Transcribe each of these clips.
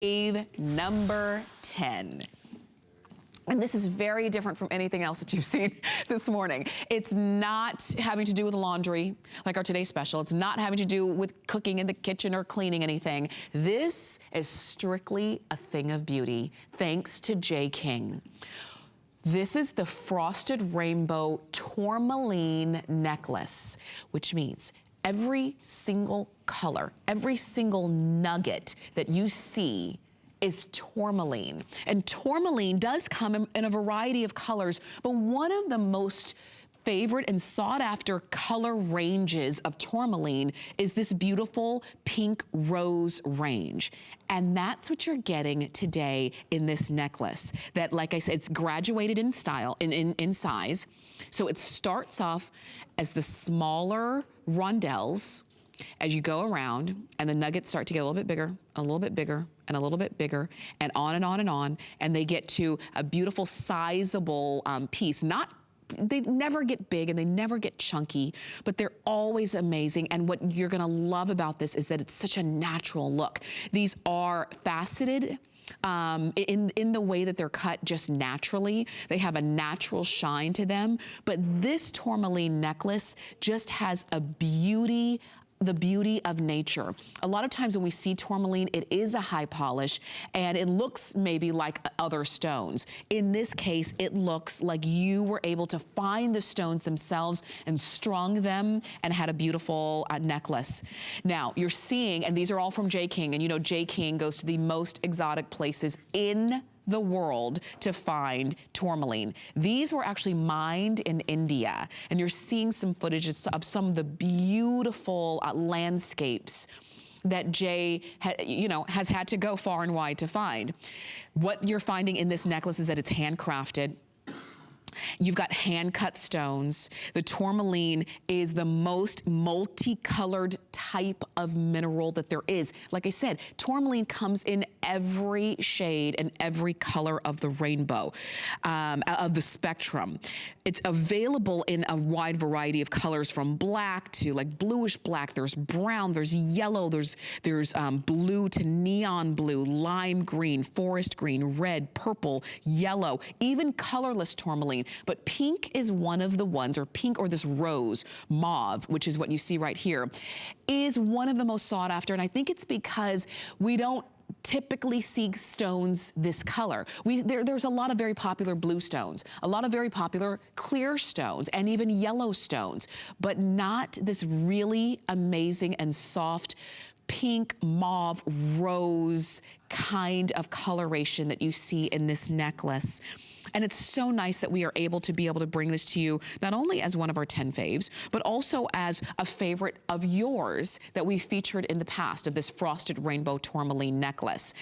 Number 10. And this is very different from anything else that you've seen this morning. It's not having to do with laundry, like our today's special. It's not having to do with cooking in the kitchen or cleaning anything. This is strictly a thing of beauty, thanks to J. King. This is the Frosted Rainbow Tourmaline necklace, which means every single color, every single nugget that you see is tourmaline. And tourmaline does come in a variety of colors, but one of the most favorite and sought after color ranges of tourmaline is this beautiful pink rose range. And that's what you're getting today in this necklace that, like I said, it's graduated in style, in size. So it starts off as the smaller rondelles as you go around, and the nuggets start to get a little bit bigger, a little bit bigger, and a little bit bigger, and on and on and on, and they get to a beautiful sizable piece. They never get big and they never get chunky, but they're always amazing. And what you're gonna love about this is that it's such a natural look. These are faceted in the way that they're cut just naturally. They have a natural shine to them, but this tourmaline necklace just has a beauty, the beauty of nature. A lot of times when we see tourmaline, it is a high polish and it looks maybe like other stones. In this case, it looks like you were able to find the stones themselves and strung them and had a beautiful necklace. Now, you're seeing, and these are all from J. King, and you know J. King goes to the most exotic places in the world to find tourmaline. These were actually mined in India, and you're seeing some footage of some of the beautiful landscapes that Jay has had to go far and wide to find. What you're finding in this necklace is that it's handcrafted. You've got hand-cut stones. The tourmaline is the most multicolored type of mineral that there is. Like I said, tourmaline comes in every shade and every color of the rainbow, of the spectrum. It's available in a wide variety of colors, from black to like bluish black. There's brown, there's yellow, there's blue to neon blue, lime green, forest green, red, purple, yellow, even colorless tourmaline. But pink is one of the ones, or pink, or this rose, mauve, which is what you see right here, is one of the most sought after. And I think it's because we don't typically see stones this color. There's a lot of very popular blue stones, a lot of very popular clear stones, and even yellow stones, but not this really amazing and soft pink, mauve, rose kind of coloration that you see in this necklace. And it's so nice that we are able to bring this to you, not only as one of our 10 faves, but also as a favorite of yours that we featured in the past, of this Frosted Rainbow Tourmaline necklace.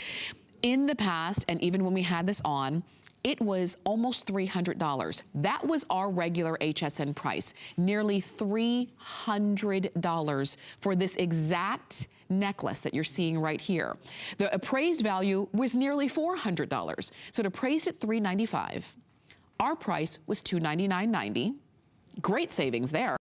In the past, and even when we had this on, it was almost $300. That was our regular HSN price, nearly $300 for this exact necklace that you're seeing right here. The appraised value was nearly $400. So it appraised at $395. Our price was $299.90. Great savings there.